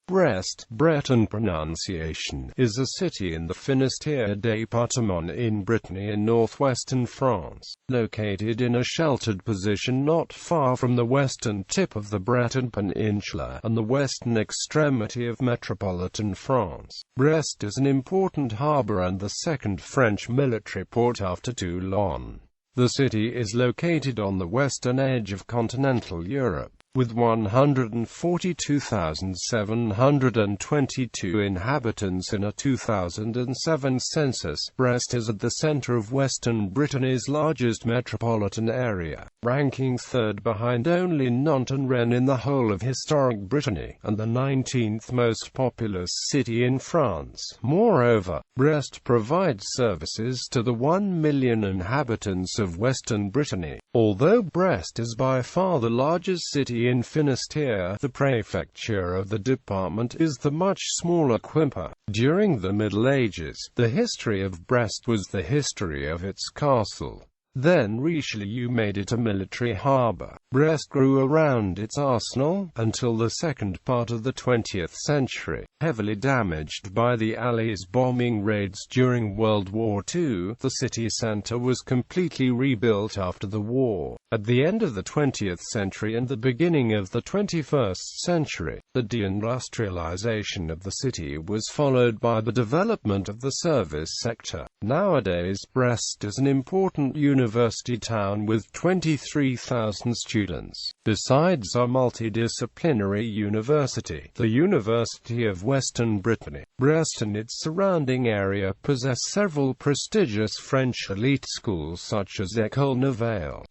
Brest, Breton pronunciation, is a city in the Finistère département in Brittany in northwestern France, located in a sheltered position not far from the western tip of the Breton peninsula and the western extremity of metropolitan France. Brest is an important harbour and the second French military port after Toulon. The city is located on the western edge of continental Europe, with 142,722 inhabitants in a 2007 census. Brest is at the centre of Western Brittany's largest metropolitan area, ranking third behind only Nantes and Rennes in the whole of historic Brittany, and the 19th most populous city in France. Moreover, Brest provides services to the 1 million inhabitants of Western Brittany. Although Brest is by far the largest city in Finistère, the prefecture of the department is the much smaller Quimper. During the Middle Ages, the history of Brest was the history of its castle. Then Richelieu made it a military harbour. Brest grew around its arsenal, until the second part of the 20th century. Heavily damaged by the Allies' bombing raids during World War II, the city centre was completely rebuilt after the war. At the end of the 20th century and the beginning of the 21st century, the deindustrialization of the city was followed by the development of the service sector. Nowadays, Brest is an important university town with 23,000 students. Besides a multidisciplinary university, the University of Western Brittany, Brest and its surrounding area possess several prestigious French elite schools such as École Normale,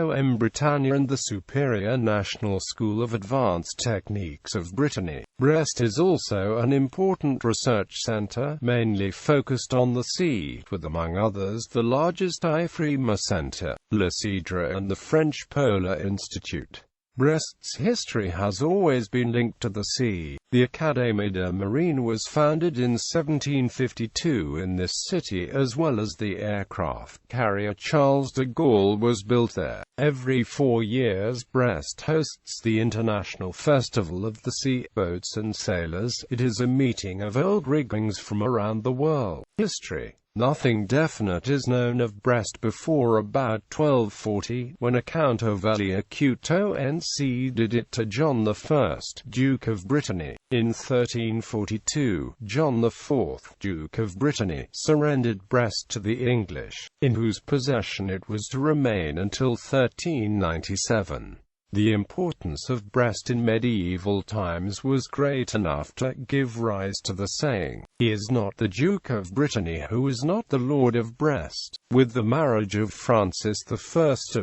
Com Britannia and the Superior National School of Advanced Techniques of Brittany. Brest is also an important research centre, mainly focused on the sea, with among others the largest IFRIMA centre, Le Cedre and the French Polar Institute. Brest's history has always been linked to the sea. The Académie de Marine was founded in 1752 in this city, as well as the aircraft carrier Charles de Gaulle was built there. Every 4 years, Brest hosts the International Festival of the Sea. Boats and sailors. It is a meeting of old riggings from around the world. History. Nothing definite is known of Brest before about 1240, when a Count of Syryatsu ceded it to John I, Duke of Brittany. In 1342, John IV, Duke of Brittany, surrendered Brest to the English, in whose possession it was to remain until 1397. The importance of Brest in medieval times was great enough to give rise to the saying, "He is not the Duke of Brittany who is not the Lord of Brest." With the marriage of Francis I of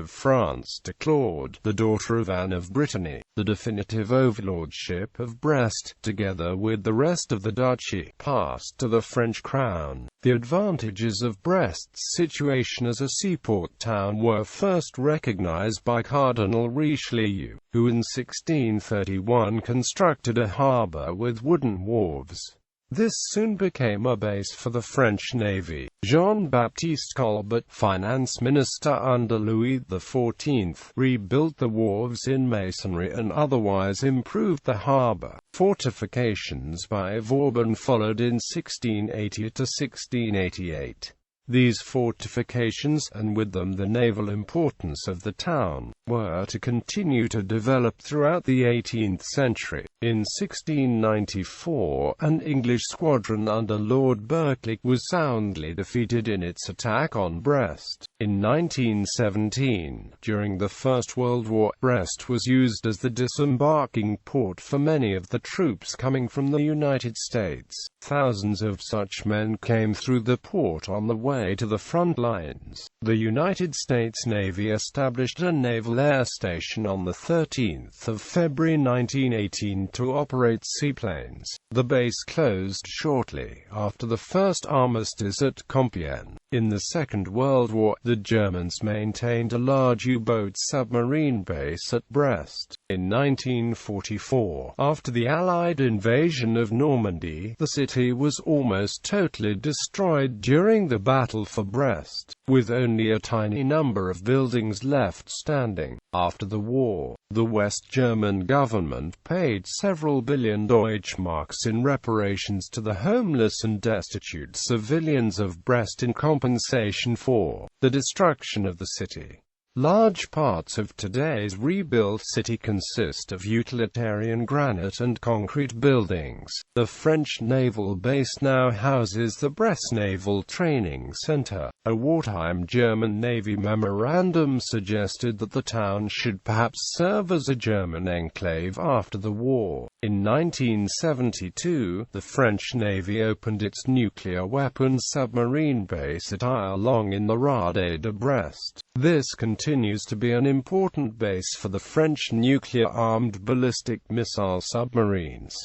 France to Claude, the daughter of Anne of Brittany, the definitive overlordship of Brest, together with the rest of the duchy, passed to the French crown. The advantages of Brest's situation as a seaport town were first recognized by Cardinal Richelieu, who in 1631 constructed a harbour with wooden wharves. This soon became a base for the French Navy. Jean-Baptiste Colbert, finance minister under Louis XIV, rebuilt the wharves in masonry and otherwise improved the harbour. Fortifications by Vauban followed in 1680 to 1688. These fortifications, and with them the naval importance of the town, were to continue to develop throughout the 18th century. In 1694, an English squadron under Lord Berkeley was soundly defeated in its attack on Brest. In 1917, during the First World War, Brest was used as the disembarking port for many of the troops coming from the United States. Thousands of such men came through the port on the way to the front lines. The United States Navy established a naval air station on the 13th of February 1918 to operate seaplanes. The base closed shortly after the first armistice at Compiègne. In the Second World War, the Germans maintained a large U-boat submarine base at Brest. In 1944, after the Allied invasion of Normandy, the city was almost totally destroyed during the Battle for Brest, with only a tiny number of buildings left standing. After the war, the West German government paid several billion Deutschmarks in reparations to the homeless and destitute civilians of Brest in compensation for the destruction of the city. Large parts of today's rebuilt city consist of utilitarian granite and concrete buildings. The French naval base now houses the Brest Naval Training Center. A wartime German Navy memorandum suggested that the town should perhaps serve as a German enclave after the war. In 1972, the French Navy opened its nuclear weapons submarine base at Toulon in the Rade de Brest. This continues to be an important base for the French nuclear-armed ballistic missile submarines.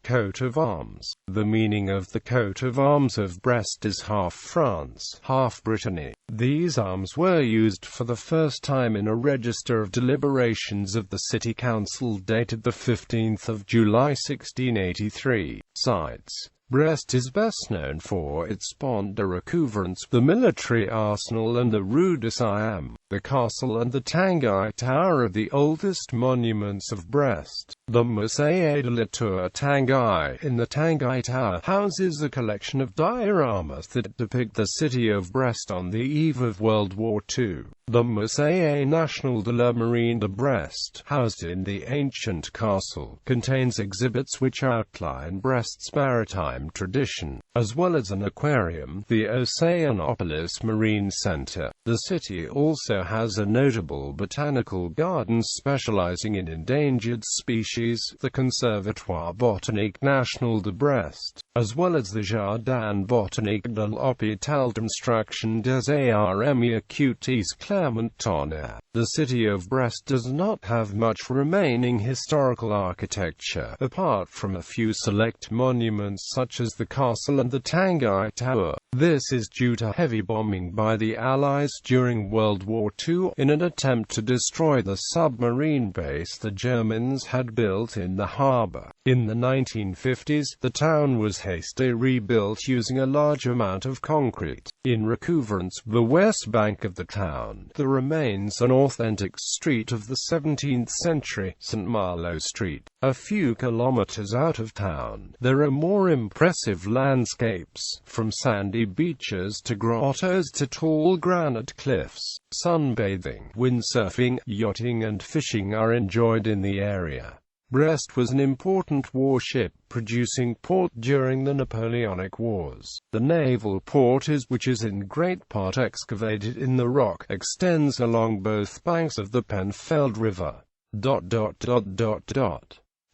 Coat of arms. The meaning of the coat of arms of Brest is half France, half Brittany. These arms were used for the first time in a register of deliberations of the City Council dated 15 July 1683. Sites. Brest is best known for its Pont de Recouvrance, the military arsenal and the Rue de Siam. The castle and the Tanguy Tower are the oldest monuments of Brest. The Musée de la Tour Tanguy in the Tanguy Tower houses a collection of dioramas that depict the city of Brest on the eve of World War II. The Musée National de la Marine de Brest, housed in the ancient castle, contains exhibits which outline Brest's maritime tradition, as well as an aquarium, the Oceanopolis Marine Center. The city also has a notable botanical garden specializing in endangered species, the Conservatoire Botanique National de Brest, as well as the Jardin Botanique de l'Hôpital d'Instruction des Arts Acutes Clermont-Tonnerre. The city of Brest does not have much remaining historical architecture, apart from a few select monuments such as the castle and the Tanguy Tower. This is due to heavy bombing by the Allies during World War II, in an attempt to destroy the submarine base the Germans had built in the harbour. In the 1950s, the town was hastily rebuilt using a large amount of concrete. In Recouvrance, the west bank of the town, there remains an authentic street of the 17th century, St. Malo Street. A few kilometers out of town, there are more impressive landscapes, from sandy beaches to grottos to tall granite cliffs. Sunbathing, windsurfing, yachting and fishing are enjoyed in the area. Brest was an important warship-producing port during the Napoleonic Wars. The naval port which is in great part excavated in the rock, extends along both banks of the Penfeld River.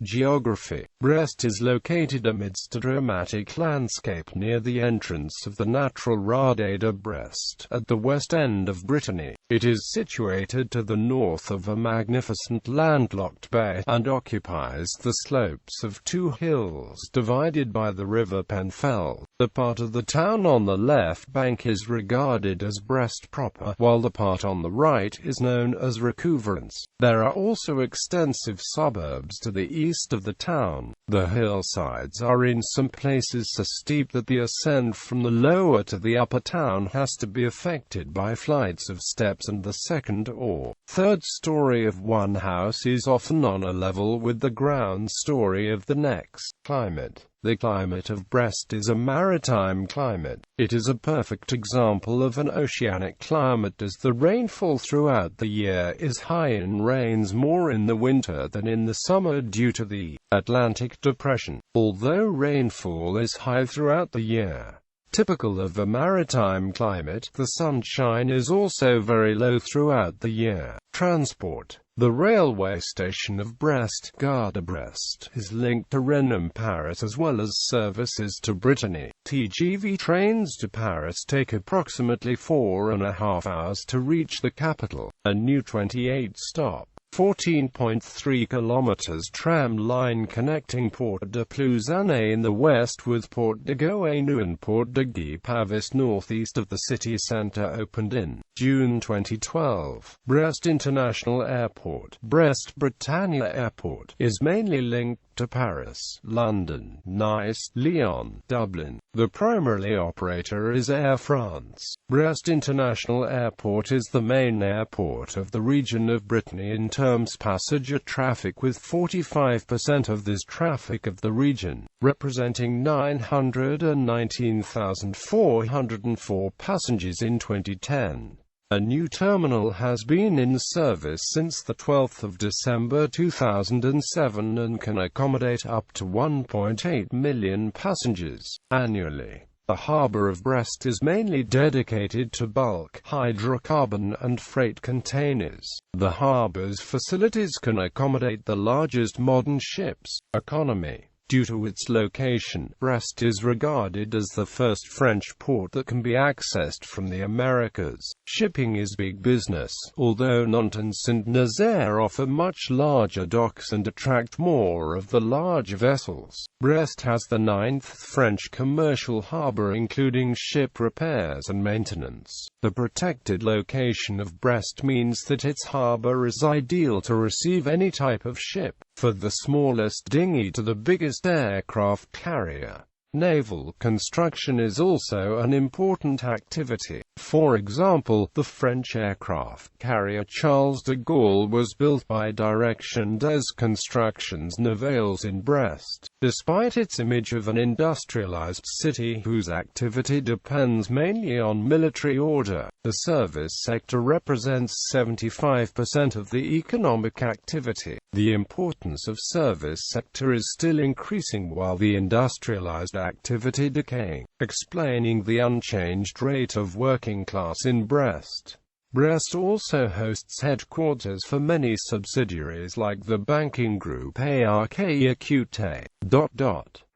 Geography. Brest is located amidst a dramatic landscape near the entrance of the natural Rade de Brest, at the west end of Brittany. It is situated to the north of a magnificent landlocked bay, and occupies the slopes of two hills divided by the river Penfeld. The part of the town on the left bank is regarded as Brest proper, while the part on the right is known as Recouvrance. There are also extensive suburbs to the east of the town. The hillsides are in some places so steep that the ascent from the lower to the upper town has to be effected by flights of steps, and the second or third story of one house is often on a level with the ground story of the next. Climate. The climate of Brest is a maritime climate. It is a perfect example of an oceanic climate, as the rainfall throughout the year is high and rains more in the winter than in the summer due to the Atlantic Depression. Although rainfall is high throughout the year, typical of a maritime climate, the sunshine is also very low throughout the year. Transport. The railway station of Brest, Gare de Brest, is linked to Rennes and Paris as well as services to Brittany. TGV trains to Paris take approximately 4.5 hours to reach the capital. A new 28-stop 14.3 kilometers tram line connecting Port de Plouzané in the west with Port de Goënu and Port de Guy-Pavis northeast of the city centre opened in June 2012. Brest International Airport, Brest Brittany Airport, is mainly linked to Paris, London, Nice, Lyon, Dublin. The primary operator is Air France. Brest International Airport is the main airport of the region of Brittany in terms passenger traffic, with 45% of this traffic of the region, representing 919,404 passengers in 2010. A new terminal has been in service since the 12th of December 2007 and can accommodate up to 1.8 million passengers annually. The harbour of Brest is mainly dedicated to bulk, hydrocarbon and freight containers. The harbour's facilities can accommodate the largest modern ships. Economy. Due to its location, Brest is regarded as the first French port that can be accessed from the Americas. Shipping is big business, although Nantes and Rennes offer much larger docks and attract more of the large vessels. Brest has the 9th French commercial harbour, including ship repairs and maintenance. The protected location of Brest means that its harbour is ideal to receive any type of ship, from the smallest dinghy to the biggest aircraft carrier. Naval construction is also an important activity. For example, the French aircraft carrier Charles de Gaulle was built by Direction des Constructions Navales in Brest. Despite its image of an industrialized city whose activity depends mainly on military order, the service sector represents 75% of the economic activity. The importance of service sector is still increasing while the industrialized activity decaying, explaining the unchanged rate of working class in Brest. Brest also hosts headquarters for many subsidiaries like the banking group Arc.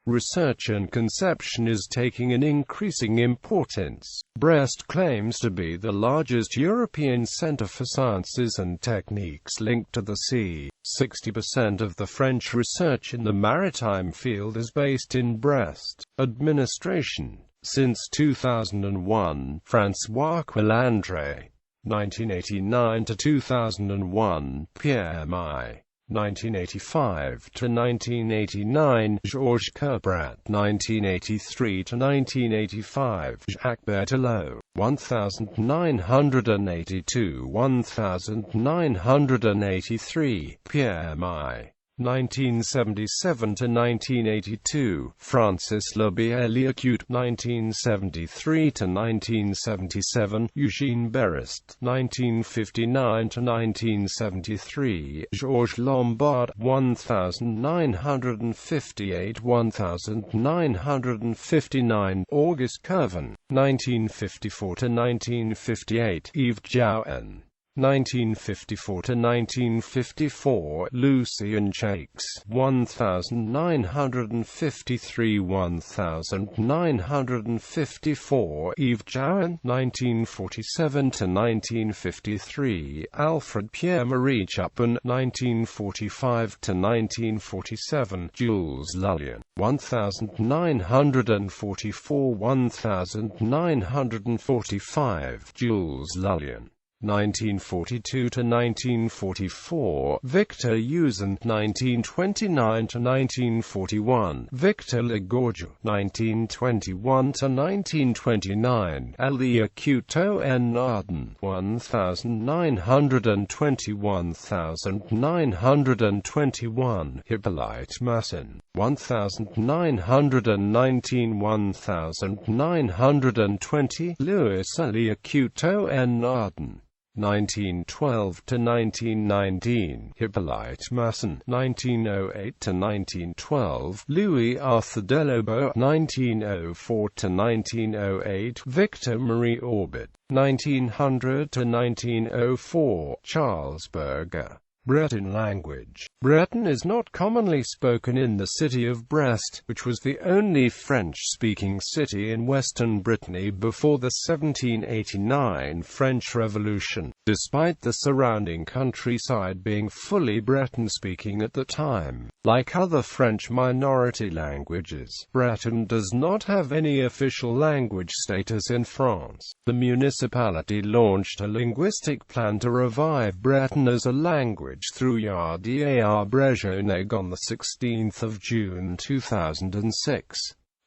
Research and conception is taking an increasing importance. Brest claims to be the largest European centre for sciences and techniques linked to the sea. 60% of the French research in the maritime field is based in Brest. Administration. Since 2001, François-André. 1989 to 2001, Pierre-Marie. 1985 to 1989, Georges Kerbrat. 1983 to 1985, Jacques Berthelot. 1982–1983, Pierre-Marie. 1977 to 1982, Francis.Located. 1973 to 1977, Eugène Berest. 1959 to 1973, Georges Lombard. 1958–1959, Auguste Kervin. 1954 to 1958, Yves Jouin. 1954 to 1954, Lucien Chakes. 1953–1954, Yves Jouin. 1947 to 1953, Alfred Pierre-Marie Chapin. 1945 to 1947, Jules Lullian. 1944–1945, Jules Lullian. 1942 to 1944, Victor Usant. 1929 to 1941, Victor Legorgio. 1921 to 1929, Alia Couteau en Arden. 1920–1921, Hippolyte Masson. 1919–1920, Louis Alia Couteau en Arden. 1912 to 1919, Hippolyte Masson. 1908 to 1912, Louis Arthur Delobo. 1904 to 1908, Victor Marie Orbit. 1900 to 1904, Charles Berger. Breton language. Breton is not commonly spoken in the city of Brest, which was the only French-speaking city in Western Brittany before the 1789 French Revolution, despite the surrounding countryside being fully Breton-speaking at the time. Like other French minority languages, Breton does not have any official language status in France. The municipality launched a linguistic plan to revive Breton as a language through Yard-d'Arbrège on 16 June 2006.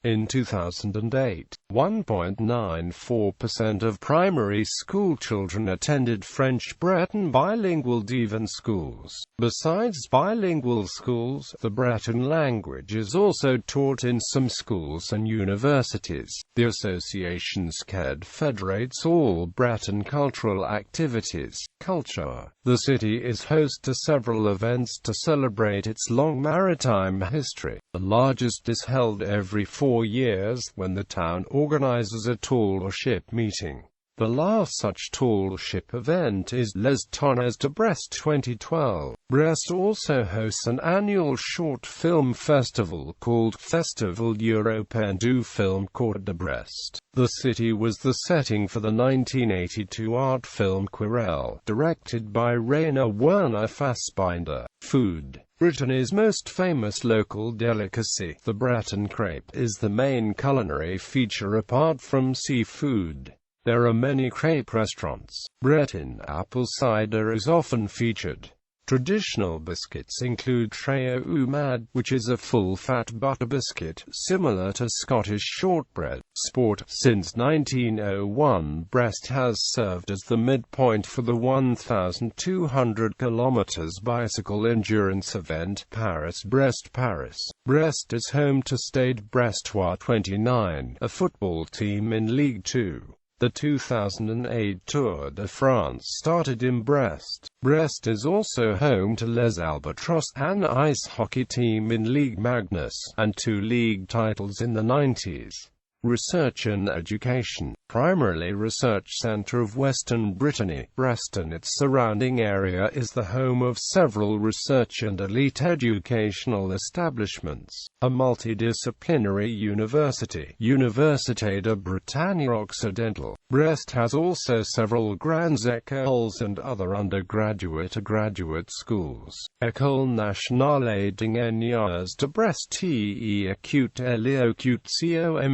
In 2008, 1.94% of primary school children attended French Breton bilingual divan schools. Besides bilingual schools, the Breton language is also taught in some schools and universities. The association's CED federates all Breton cultural activities. Culture. The city is host to several events to celebrate its long maritime history. The largest is held every 4 years, when the town organizes a tall ship meeting. The last such tall ship event is Les Tonnes de Brest 2012. Brest also hosts an annual short film festival called Festival Européen du Film Court de Brest. The city was the setting for the 1982 art film Querelle, directed by Rainer Werner Fassbinder. Food. Brittany's most famous local delicacy, the Breton crepe, is the main culinary feature apart from seafood. There are many crepe restaurants. Breton apple cider is often featured. Traditional biscuits include Treo Umad, which is a full-fat butter biscuit, similar to Scottish shortbread. Sport. Since 1901, Brest has served as the midpoint for the 1,200 km bicycle endurance event, Paris-Brest-Paris. Brest is home to Stade Brestois 29, a football team in Ligue 2. The 2008 Tour de France started in Brest. Brest is also home to Les Albatros, an ice hockey team in Ligue Magnus, and 2 league titles in the 90s. Research and education. Primarily research centre of Western Brittany, Brest and its surrounding area is the home of several research and elite educational establishments. A multidisciplinary university, Université de Bretagne Occidentale. Brest has also several grandes écoles and other undergraduate or graduate schools. École nationale d'ingénieurs de Brest et écoute l'élocution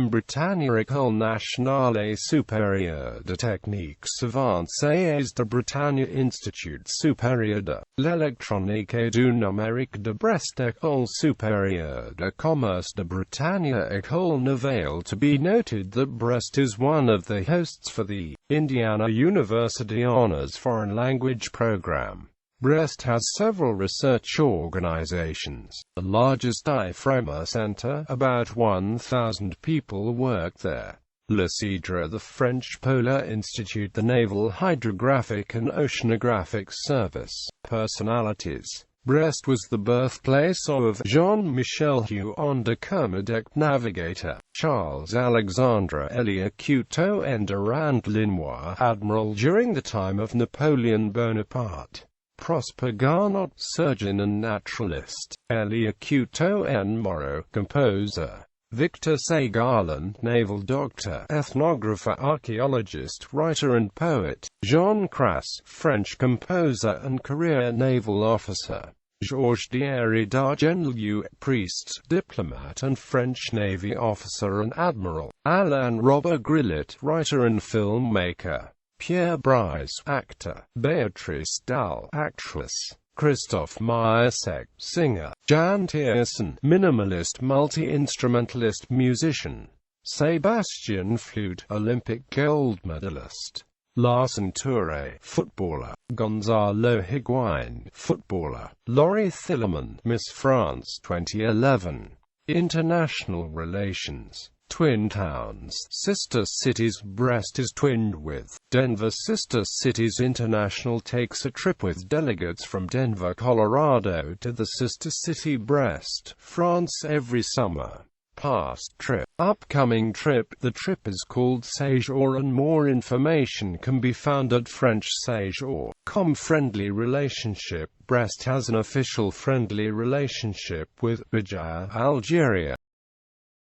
Bretagne. École nationale supérieure de techniques avancées de Bretagne. Institut supérieur de l'électronique et du numérique de Brest. École supérieure de commerce de Bretagne. École Nouvelle. To be noted that Brest is one of the hosts for the Indiana University Honors Foreign Language Program. Brest has several research organizations. The largest IFREMA Center, about 1,000 people work there. Le CIDRE, the French Polar Institute, the Naval Hydrographic and Oceanographic Service. Personalities. Brest was the birthplace of Jean-Michel Huon de Kermadec, navigator, Charles-Alexandre Eliot Couteau and Durand Linois, admiral during the time of Napoleon Bonaparte. Prosper Garnot, surgeon and naturalist. Eliot Couteau and Moreau, composer. Victor Ségalen, naval doctor, ethnographer, archaeologist, writer and poet. Jean Crasse, French composer and career naval officer. Georges Thierry d'Argenlieu, priest, diplomat and French Navy officer and admiral. Alain Robert Grillet, writer and filmmaker. Pierre Brice, actor. Béatrice Dalle, actress. Christophe Maïsec, singer. Jan Tiersen, minimalist multi-instrumentalist musician. Sébastien Flute, Olympic gold medalist. Larsen Touré, footballer. Gonzalo Higuain, footballer. Laurie Thilleman, Miss France 2011. International relations. Twin towns, sister cities. Brest is twinned with Denver. Sister Cities International takes a trip with delegates from Denver, Colorado to the sister city Brest, France every summer. Past trip. Upcoming trip. The trip is called séjour and more information can be found at French séjour.com. Friendly relationship. Brest has an official friendly relationship with Algeria.